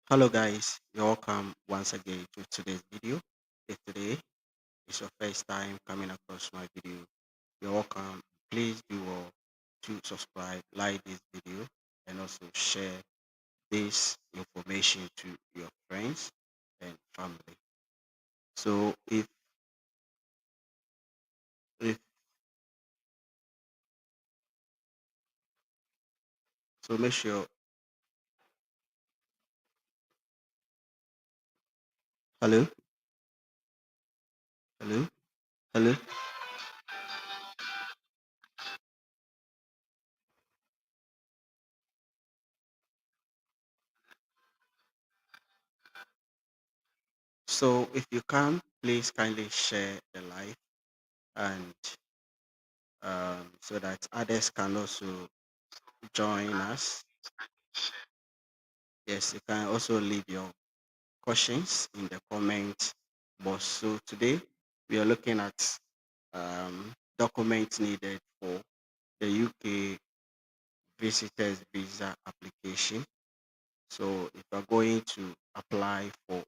Hello guys, you're welcome once again to today's video. If today is your first time coming across my video, you're welcome. Please do well to subscribe, like this video, and also share this information to your friends and family. So if so make sure hello, hello, hello. So if you can, please kindly share the live and so that others can also join us. Yes, you can also leave your questions in the comment box. So today we are looking at documents needed for the UK visitors visa application. So if you're going to apply for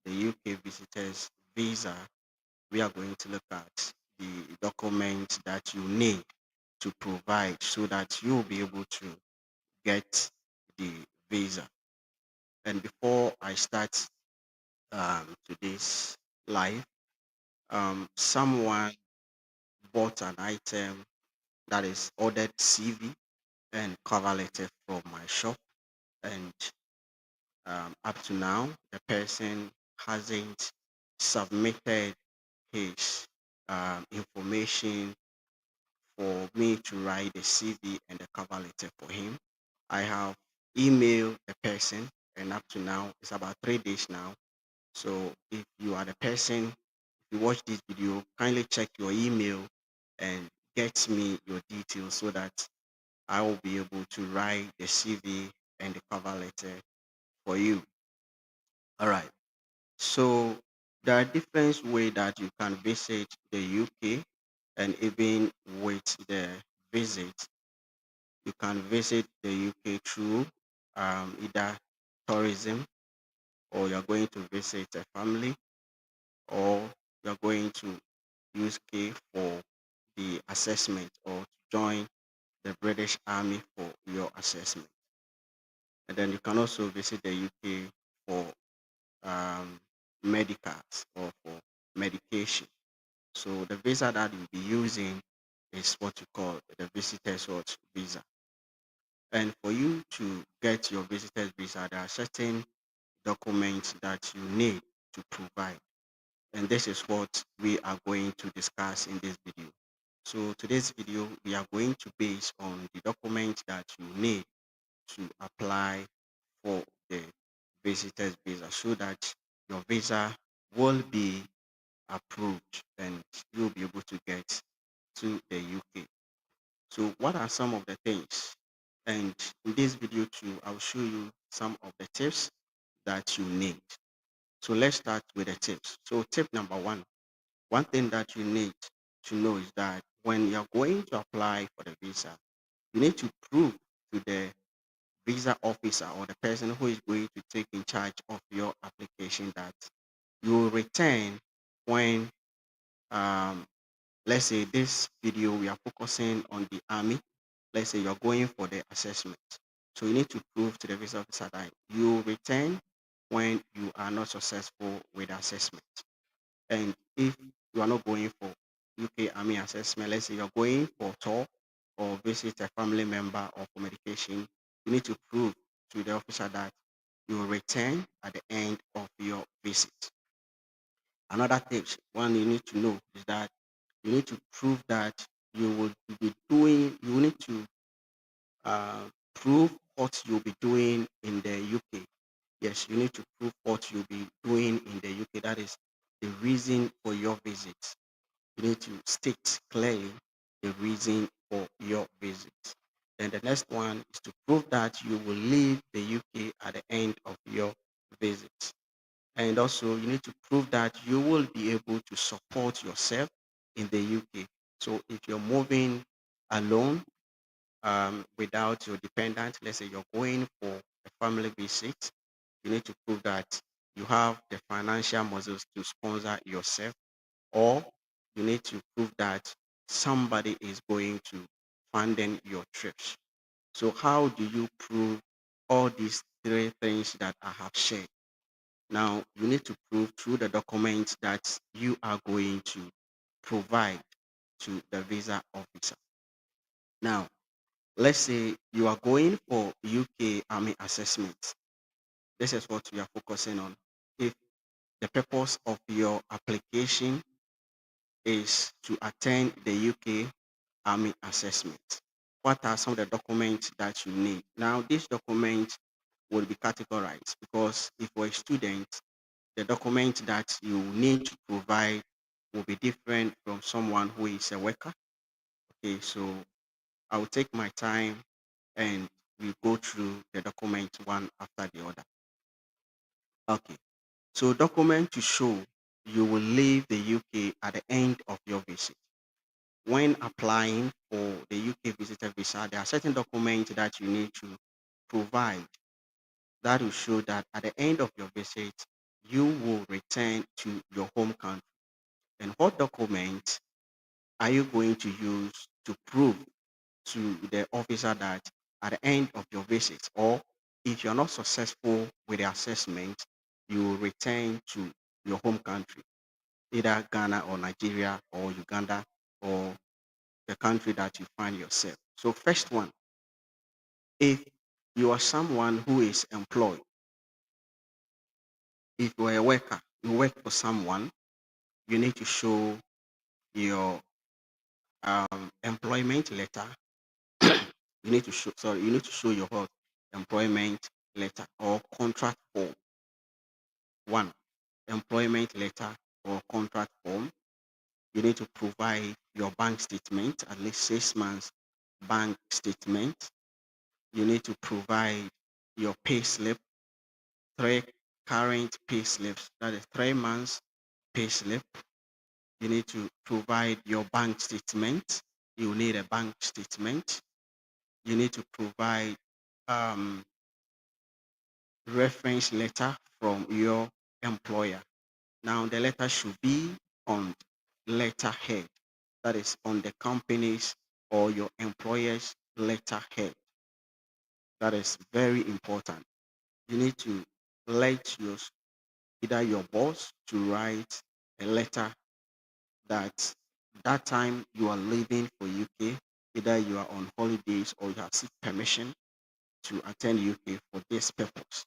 the UK visitors visa, we are going to look at the documents that you need to provide so that you'll be able to get the visa. And before I start today's live, someone bought an item that is ordered CV and cover letter from my shop, and up to now, the person hasn't submitted his information for me to write the CV and the cover letter for him. I have emailed the person, and up to now, it's about 3 days now. So if you are the person, if you watch this video, kindly check your email and get me your details so that I will be able to write the CV and the cover letter for you. All right. So there are different ways that you can visit the UK, and even with the visit, you can visit the UK through either tourism, or you're going to visit a family, or you're going to use K for the assessment, or to join the British Army for your assessment. And then you can also visit the UK for um, medicals or for medication. So the visa that you'll be using is what you call the visitor's watch visa. And for you to get your visitor's visa, there are certain documents that you need to provide. And this is what we are going to discuss in this video. So today's video, we are going to base on the documents that you need to apply for the visitor's visa so that your visa will be approved and you'll be able to get to the UK. So what are some of the things? And in this video too, I'll show you some of the tips that you need. So let's start with the tips. So tip number one thing that you need to know is that when you're going to apply for the visa, you need to prove to the visa officer or the person who is going to take in charge of your application that you will return when, um, let's say this video, we are focusing on the army. Let's say you're going for the assessment. So you need to prove to the visa officer that you will return when you are not successful with the assessment. And if you are not going for UK Army assessment, let's say you're going for tour or visit a family member or for medication, you need to prove to the officer that you will return at the end of your visit. Another tips, one you need to know is that you need to prove that you will be doing, you need to uh, prove what you'll be doing in the UK. Yes, you need to prove what you'll be doing in the UK. That is the reason for your visit. You need to state clearly the reason for your visit. Then the next one is to prove that you will leave the UK at the end of your visit. And also, you need to prove that you will be able to support yourself in the UK. So if you're moving alone, without your dependent, let's say you're going for a family visit, You need to prove that you have the financial muscles to sponsor yourself, or you need to prove that somebody is going to funding your trips. So how do you prove all these three things that I have shared? Now you need to prove through the documents that you are going to provide to the visa officer. Now, let's say you are going for UK Army assessment. This is what we are focusing on. If the purpose of your application is to attend the UK Army assessment, what are some of the documents that you need? Now, these documents will be categorized because if you're a student, the document that you need to provide will be different from someone who is a worker. Okay, so I will take my time and we go through the document one after the other. Okay, so document to show you will leave the UK at the end of your visit. When applying for the UK visitor visa, there are certain documents that you need to provide that will show that at the end of your visit, you will return to your home country. And what document are you going to use to prove to the officer that at the end of your visit, or if you're not successful with the assessment, you will return to your home country, either Ghana or Nigeria or Uganda or the country that you find yourself. So, first one, if you are someone who is employed, if you are a worker, you work for someone, you need to show your employment letter. You need to show, sorry, you need to show your what? Employment letter or contract form. One, employment letter or contract form. You need to provide your bank statement, at least 6 months bank statement. You need to provide your pay slip, three current pay slips, that is 3 months pay slip. You need to provide your bank statement. You need a bank statement. You need to provide um, reference letter from your employer. Now, the letter should be on letterhead, that is on the company's or your employer's letterhead. That is very important. You need to let either your boss to write a letter that that time you are leaving for UK, either you are on holidays or you have seek permission to attend UK for this purpose.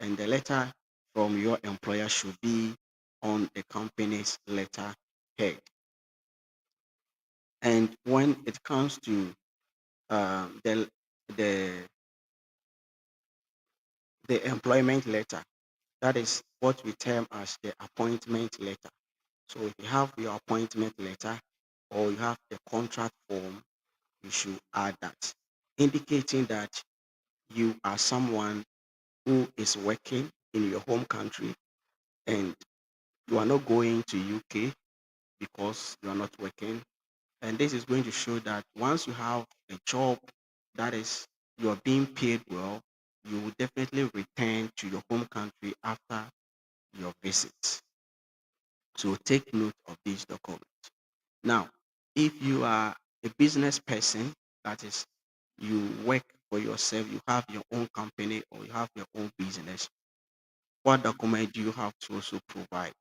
And the letter from your employer should be on the company's letterhead. And when it comes to the the the employment letter, that is what we term as the appointment letter. So if you have your appointment letter or you have the contract form, you should add that, indicating that you are someone who is working in your home country and you are not going to UK because you are not working. And this is going to show that once you have a job that is you are being paid well, you will definitely return to your home country after your visit. So take note of these documents. Now, if you are a business person, that is, you work for yourself, you have your own company or you have your own business, what document do you have to also provide?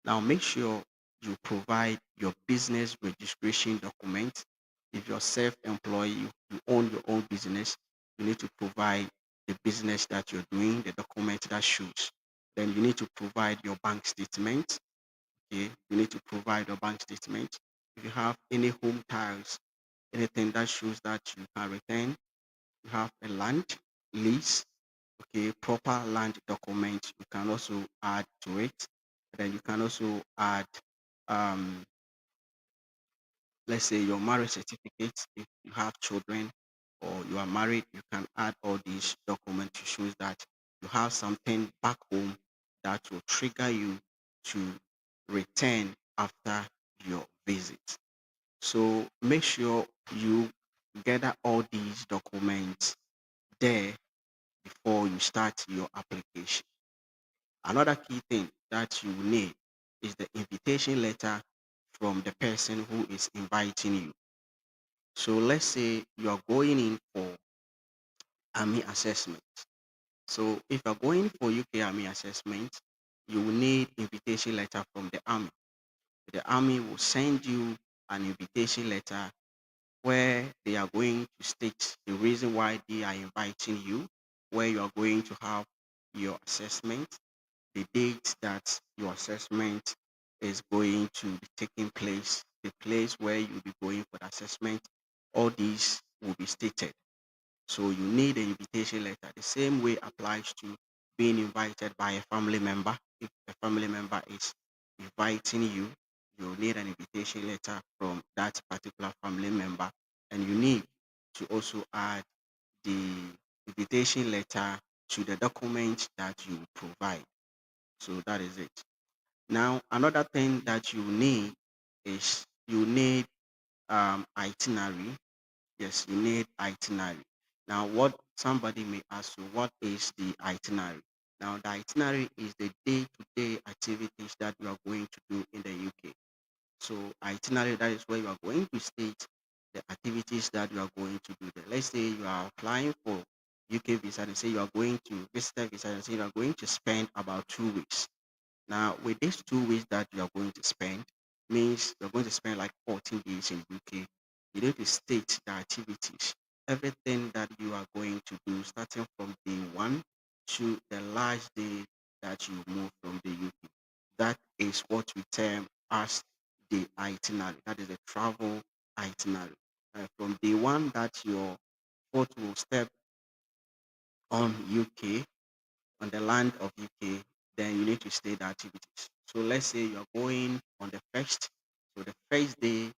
Now, make sure you provide your business registration document. If you're self-employed, you own your own business, you need to provide the business that you're doing, the document that shows. Then you need to provide your bank statement. Okay, you need to provide your bank statement. If you have any home ties, anything that shows that you can return, you have a land lease, okay, proper land document, you can also add to it. Then you can also add, um, let's say, your marriage certificate. If you have children or you are married, you can add all these documents to show that you have something back home that will trigger you to return after your visit. So make sure you gather all these documents there before you start your application. Another key thing that you need is the invitation letter from the person who is inviting you. So let's say you are going in for army assessment. So if you're going for UK army assessment, you will need invitation letter from the army. The army will send you an invitation letter where they are going to state the reason why they are inviting you, where you are going to have your assessment, the date that your assessment is going to be taking place, the place where you'll be going for the assessment. All these will be stated. So you need an invitation letter. The same way applies to being invited by a family member. If a family member is inviting you, you need an invitation letter from that particular family member. And you need to also add the invitation letter to the document that you provide. So that is it. Now, another thing that you need is you need itinerary. Yes, you need itinerary. Now, what somebody may ask you, what is the itinerary? Now, the itinerary is the day-to-day activities that you are going to do in the UK. So, itinerary, that is where you are going to state the activities that you are going to do there. Let's say you are applying for UK visa and say you are going to visitor visa and say you are going to spend about 2 weeks. Now, with these 2 weeks that you are going to spend, means you're going to spend like 14 days in UK. You need to state the activities, everything that you are going to do, starting from day one to the last day that you move from the UK. That is what we term as the itinerary. That is the travel itinerary. From day one that your foot will step on UK, on the land of UK, then you need to state the activities. So let's say you're going on the first. So the first day,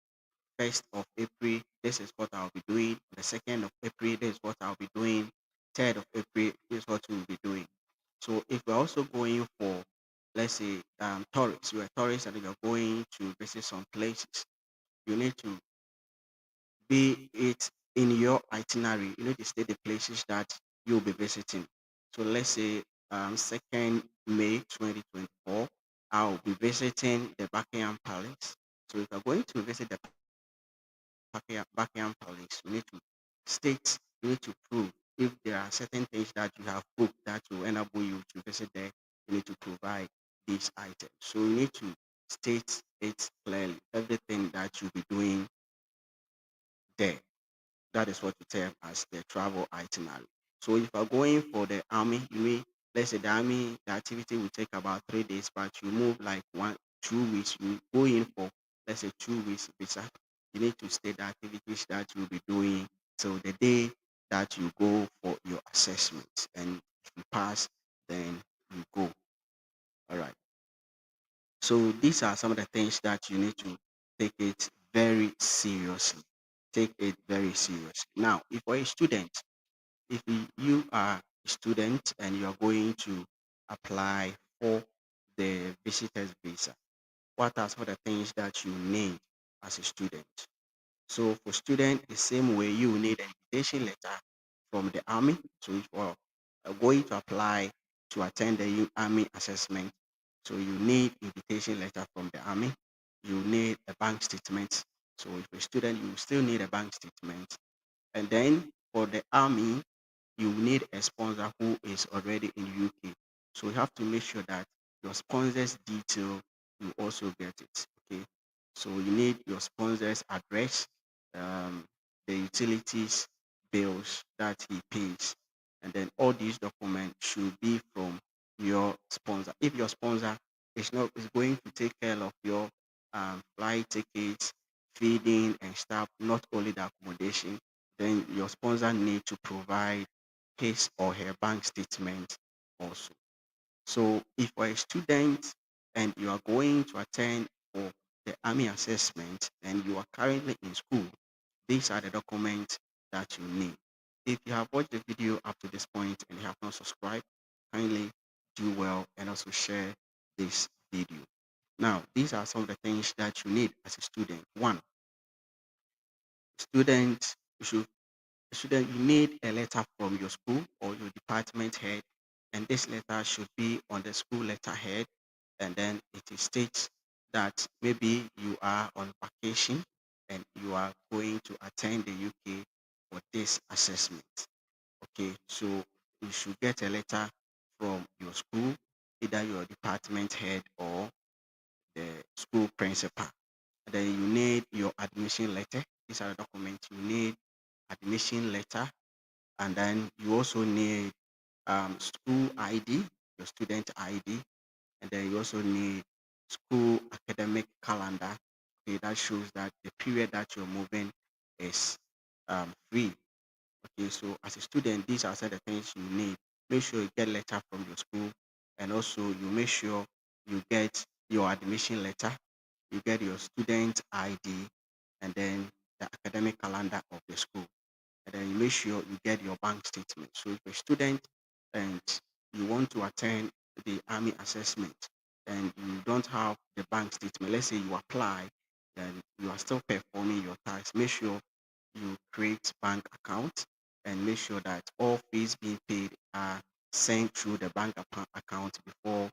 1st of April, this is what I'll be doing. The 2nd of April, this is what I'll be doing. 3rd of April, this is what we'll be doing. So if we're also going for, let's say, tourists, you're a tourist and you're going to visit some places, you need to be it in your itinerary. You need to state the places that you'll be visiting. So let's say 2nd May 2024, I'll be visiting the Buckingham Palace. So if you're going to visit the Buckingham Palace, you need to state, you need to prove if there are certain things that you have booked that will enable you to visit there, you need to provide these items. So you need to state it clearly, everything that you'll be doing there. That is what we term as the travel itinerary. So if you're going for the army, you may, let's say the army, the activity will take about 3 days, but you move like 2 weeks, you go in for, let's say, 2 weeks visa. You need to state the activities that you'll be doing till the day that you go for your assessment. And if you pass, then you go. All right. So these are some of the things that you need to take it very seriously. Take it very seriously. Now, if you're a student, if you are a student and you are going to apply for the visitor's visa, what are some of the things that you need as a student? So for student, the same way you will need an invitation letter from the army. So if you are going to apply to attend the army assessment, so you need invitation letter from the army. You need a bank statement. So if you're a student, you still need a bank statement. And then for the army, you need a sponsor who is already in UK. So you have to make sure that your sponsor's detail, you also get it. Okay. So you need your sponsor's address, um, the utilities bills that he pays, and then all these documents should be from your sponsor. If your sponsor is going to take care of your flight tickets, feeding and stuff, not only the accommodation, then your sponsor need to provide his or her bank statement also. So if you're a student and you are going to attend for the army assessment and you are currently in school, these are the documents that you need. If you have watched the video up to this point and you have not subscribed, kindly do well and also share this video. Now, these are some of the things that you need as a student. One, student, you should student, you need a letter from your school or your department head and this letter should be on the school letterhead, and then states that maybe you are on vacation and you are going to attend the UK for this assessment. Okay, so you should get a letter from your school, either your department head or the school principal. Then you need your admission letter. These are the documents you need: admission letter, and then you also need school ID, your student ID, and then you also need school academic calendar. Okay, that shows that the period that you're moving is free. Okay, so as a student, these are some of the things you need. Make sure you get letter from your school, and also you make sure you get your admission letter, you get your student ID, and then the academic calendar of the school. And then you make sure you get your bank statement. So if you're a student and you want to attend the army assessment and you don't have the bank statement, let's say you apply and you are still performing your tax, make sure you create bank account and make sure that all fees being paid are sent through the account before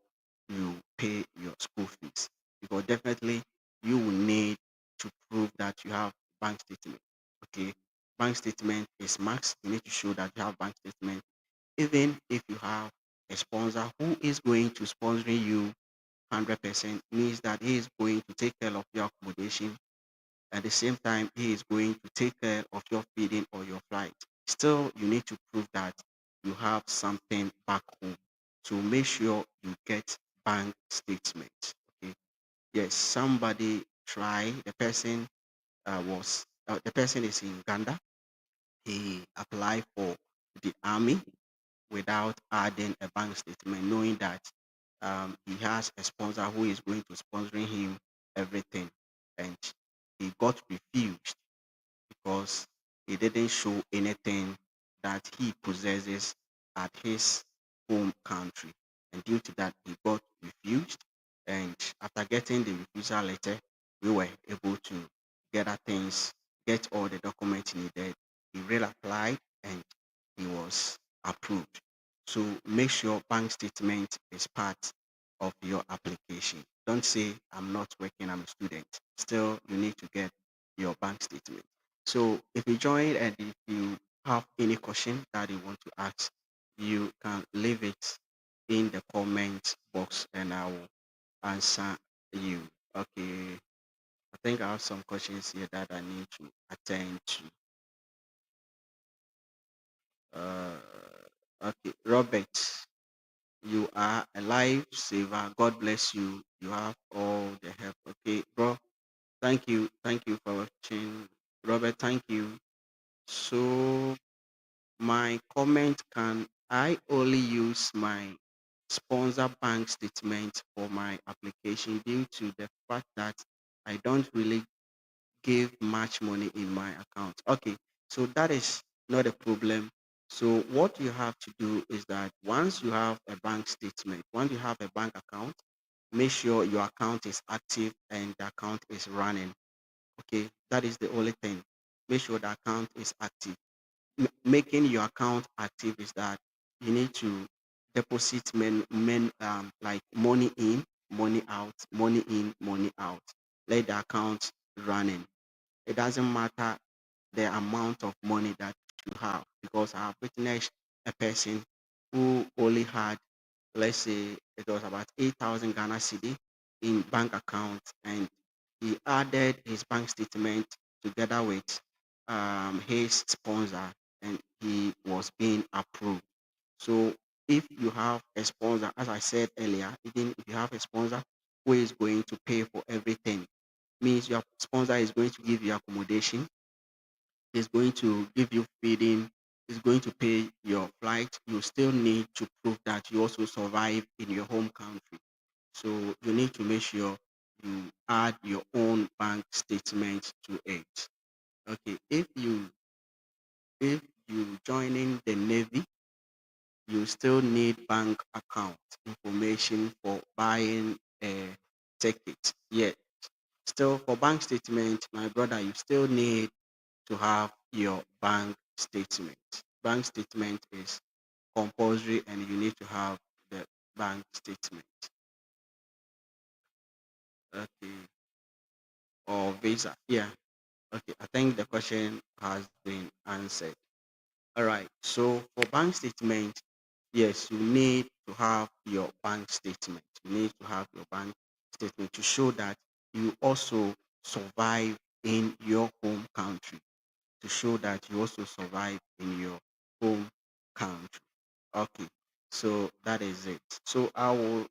you pay your school fees. Because definitely you will need to prove that you have bank statement. Okay, bank statement is max. You need to show that you have bank statement. Even if you have a sponsor who is going to sponsor you 100%, means that he is going to take care of your accommodation. At the same time, he is going to take care of your feeding or your flight. Still, you need to prove that you have something back home. So make sure you get bank statement. Okay. Yes, somebody try. The person is in Uganda. He applied for the army without adding a bank statement, knowing that he has a sponsor who is going to sponsor him everything, and he got refused because he didn't show anything that he possesses at his home country. And due to that, he got refused. And after getting the refusal letter, we were able to gather things, get all the documents needed. He reapplied and he was approved. So make sure bank statement is part of your application. Don't say, I'm not working, I'm a student. Still, you need to get your bank statement. So if you join and if you have any question that you want to ask, you can leave it in the comment box and I will answer you. Okay, I think I have some questions here that I need to attend to. Okay, Robert, you are a lifesaver. God bless you. You have all the help. Okay, bro. Thank you. Thank you for watching. Robert, thank you. So my comment, can I only use my sponsor bank statement for my application due to the fact that I don't really give much money in my account? Okay, so that is not a problem. So what you have to do is that once you have a bank statement, once you have a bank account, make sure your account is active and the account is running. Okay, that is the only thing. Make sure the account is active. Making your account active is that you need to deposit like money in, money out, money in, money out. Let the account running. It doesn't matter the amount of money that you have, because I have witnessed a person who only had, let's say it was about 8,000 Ghana cedi in bank account, and he added his bank statement together with his sponsor, and he was being approved. So if you have a sponsor, as I said earlier, even if you have a sponsor who is going to pay for everything, means your sponsor is going to give you accommodation, is going to give you feeding, is going to pay your flight. You still need to prove that you also survive in your home country. So you need to make sure you add your own bank statement to it. Okay, if you joining the Navy, you still need bank account information for buying a ticket. Yet, still for bank statement, my brother, you still need to have your bank statement. Bank statement is compulsory and you need to have the bank statement. Okay. Or visa. Yeah. Okay. I think the question has been answered. All right. So for bank statement, yes, you need to have your bank statement. You need to have your bank statement to show that you also survive in your home country. To show that you also survive in your home country. Okay. So that is it. So I will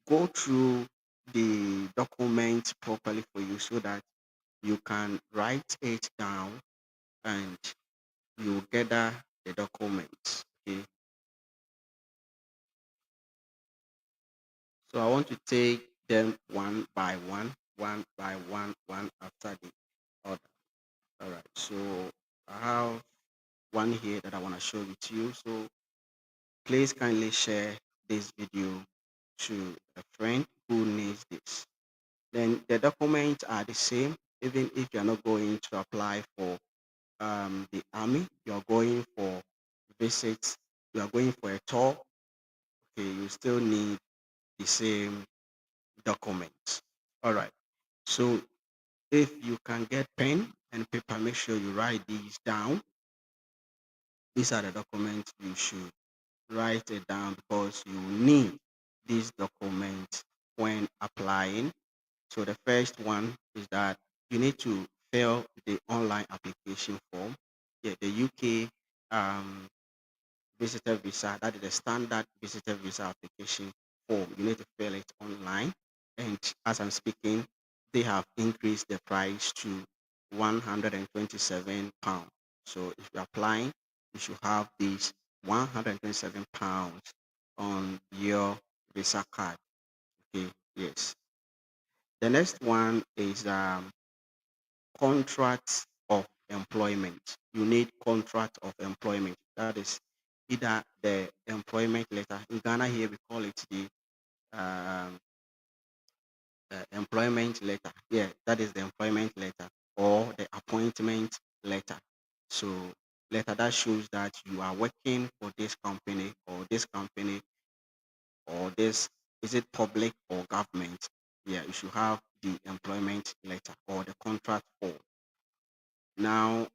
go through the document properly for you so that you can write it down and you gather the documents. Okay. So I want to take them one by one after the other. All right. So I have one here that I want to show it to you. So please kindly share this video to a friend who needs this. Then the documents are the same, even if you're not going to apply for the army, you're going for visits, you are going for a tour, okay, you still need the same documents. All right. So if you can get pen and paper, make sure you write these down. These are the documents you should write it down because you need these documents when applying. So the first one is that you need to fill the online application form. Yeah, the UK visitor visa, that is the standard visitor visa application form. You need to fill it online. And as I'm speaking, they have increased the price to £127. So if you're applying, you should have these £127 on your visa card. Okay, yes. The next one is contracts of employment. You need contract of employment. That is either the employment letter. In Ghana here we call it the um, employment letter. Yeah, that is the employment letter or the appointment letter. So letter that shows that you are working for this company or this, is it public or government? Yeah, you should have the employment letter or the contract form. Now,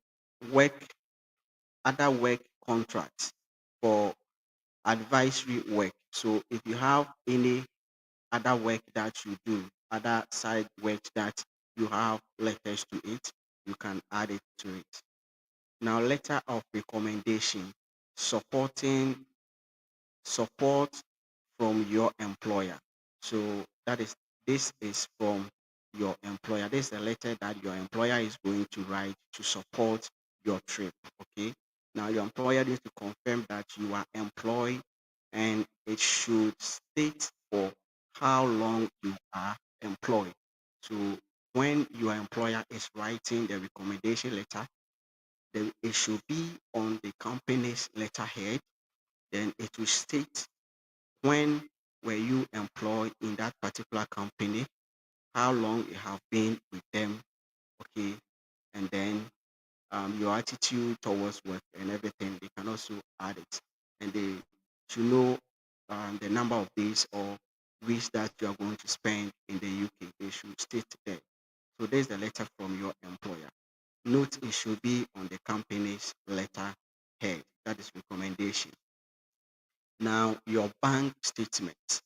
work, other work contracts for advisory work. So if you have any other work that you do, other side work that you have letters to it, you can add it to it. Now, letter of recommendation, supporting support from your employer. So that is, this is from your employer. This is a letter that your employer is going to write to support your trip. Okay. Now your employer needs to confirm that you are employed and it should state for how long you are employed. So when your employer is writing the recommendation letter, then it should be on the company's letterhead. Then it will state when were you employed in that particular company, how long you have been with them, okay, and then your attitude towards work and everything. They can also add it, and they should know the number of days or weeks that you are going to spend in the UK. They should state there. So there's the letter from your employer. Note it should be on the company's letter head. That is recommendation. Now your bank statement,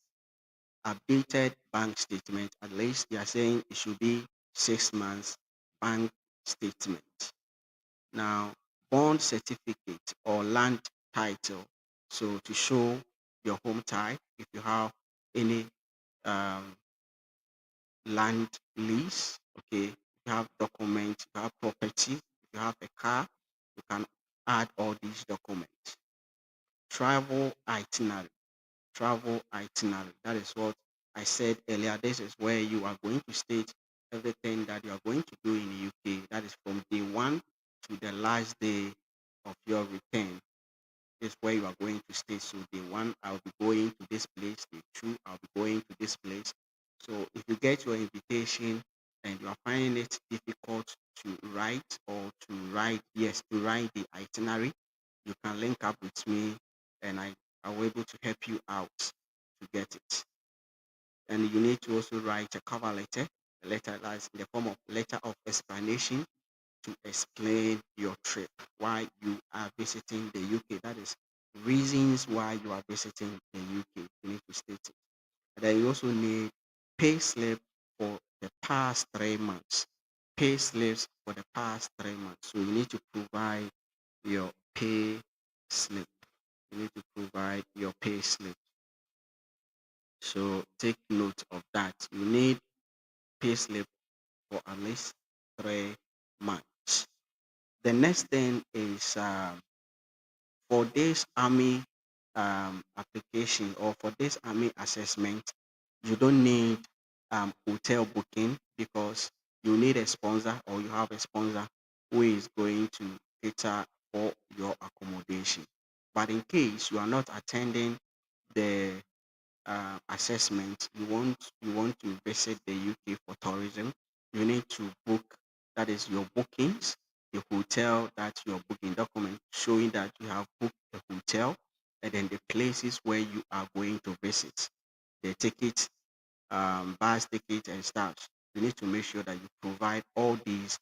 updated bank statement. At least they are saying it should be 6 months bank statement. Now, bond certificate or land title. So to show your home type, if you have any um, land lease, okay, if you have documents, if you have property, if you have a car, you can add all these documents. Travel itinerary. Travel itinerary. That is what I said earlier. This is where you are going to state everything that you are going to do in the UK. That is from day one to the last day of your return. This is where you are going to stay. So day one, I'll be going to this place. Day two, I'll be going to this place. So if you get your invitation and you are finding it difficult to write or to write, yes, to write the itinerary, you can link up with me and I will able to help you out to get it. And you need to also write a cover letter, a letter that's in the form of letter of explanation to explain your trip, why you are visiting the UK. That is reasons why you are visiting the UK. You need to state it. And then you also need pay slip for the past 3 months. Pay slips for the past 3 months. So you need to provide your pay slip. You need to provide your pay slip. So take note of that. You need pay slip for at least 3 months. The next thing is for this army application or for this army assessment, you don't need hotel booking because you need a sponsor or you have a sponsor who is going to cater for your accommodation. But in case you are not attending the assessment, you want to visit the UK for tourism, you need to book, that is your bookings, the hotel that you're booking document showing that you have booked the hotel, and then the places where you are going to visit, the ticket, bus ticket and stuff. You need to make sure that you provide all these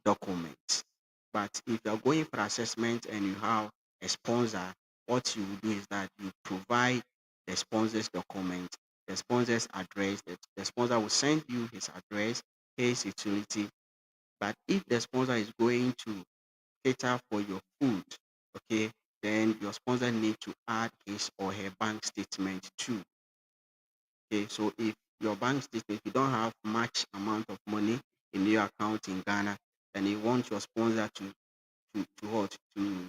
documents. But if you're going for assessment and you have a sponsor, what you will do is that you provide the sponsor's document, the sponsor's address. The sponsor will send you his address, his utility. But if the sponsor is going to cater for your food, okay, then your sponsor need to add his or her bank statement too. Okay, so if your bank statement, you don't have much amount of money in your account in Ghana, and you want your sponsor to what to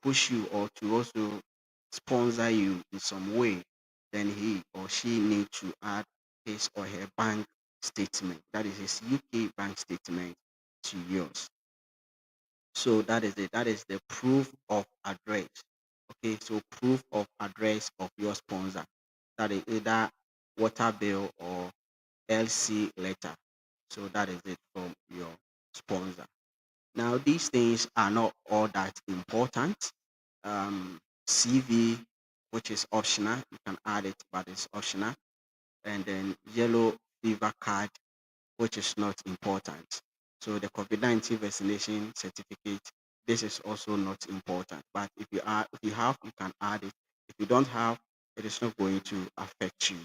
push you or to also sponsor you in some way, then he or she need to add his or her bank statement. That is his UK bank statement to yours. So that is it. That is the proof of address. Okay, so proof of address of your sponsor. That is either water bill or LC letter. So that is it from your sponsor. Now, these things are not all that important. CV, which is optional, you can add it, but it's optional. And then yellow fever card, which is not important. So the COVID-19 vaccination certificate, this is also not important. But if you have, you can add it. If you don't have, it is not going to affect you.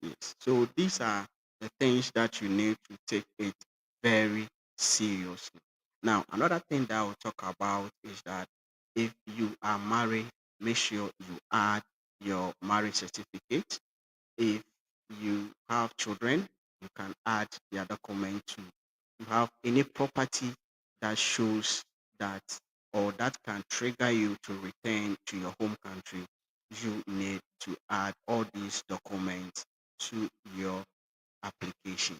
Yes. So these are the things that you need to take it very seriously. Now, another thing that I will talk about is that if you are married, make sure you add your marriage certificate. If you have children, you can add their document too. You have any property that shows that or that can trigger you to return to your home country, you need to add all these documents to your application.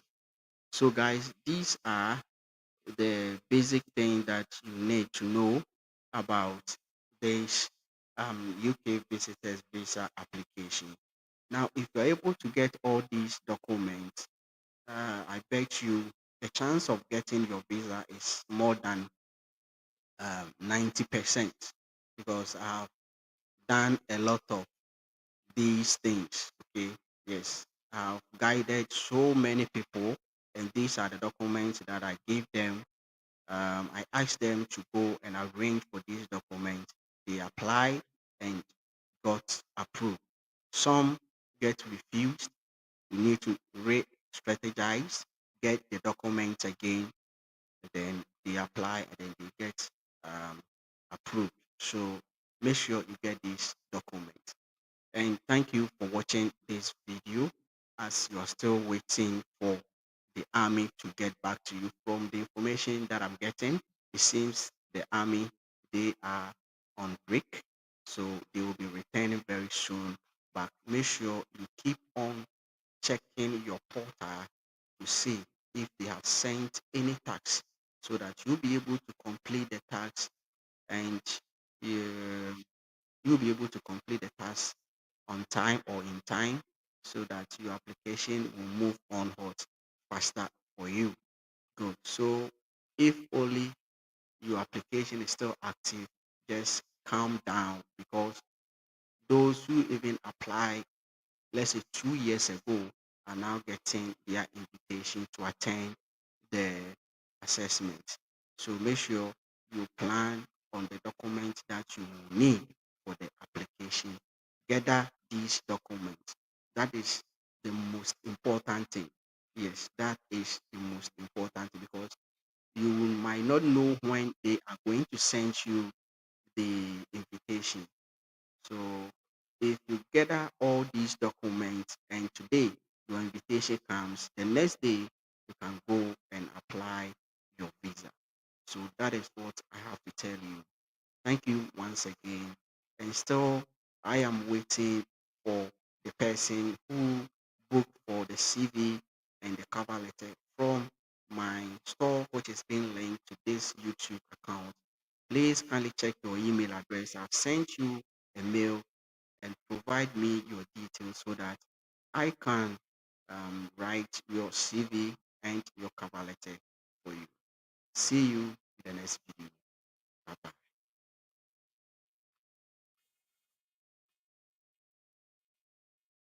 So, guys, these are the basic thing that you need to know about this UK visitors visa application. Now, if you're able to get all these documents, I bet you the chance of getting your visa is more than 90% because I've done a lot of these things. Okay, yes, I've guided so many people, and these are the documents that I gave them. I asked them to go and arrange for these documents. They applied and got approved. Some get refused. You need to re-strategize, get the documents again, and then they apply and then they get um, approved. So make sure you get these documents. And thank you for watching this video as you are still waiting for the army to get back to you. From the information that I'm getting, it seems the army, they are on break, so they will be returning very soon. But make sure you keep on checking your portal to see if they have sent any tax so that you'll be able to complete the tax and uh, you'll be able to complete the task on time or in time so that your application will move on hot faster for you. Good. So if only your application is still active, just calm down because those who even apply, let's say 2 years ago, are now getting their invitation to attend the assessment. So make sure you plan on the documents that you will need for the application. Gather these documents. That is the most important thing. Yes, that is the most important thing because you might not know when they are going to send you the invitation. So if you gather all these documents and today your invitation comes, the next day you can go and apply your visa. So that is what I have to tell you. Thank you once again. And still, I am waiting for the person who booked for the CV and the cover letter from my store, which is being linked to this YouTube account. Please kindly check your email address. I've sent you a mail and provide me your details so that I can write your CV and your cover letter for you. See you in the next video. Bye bye.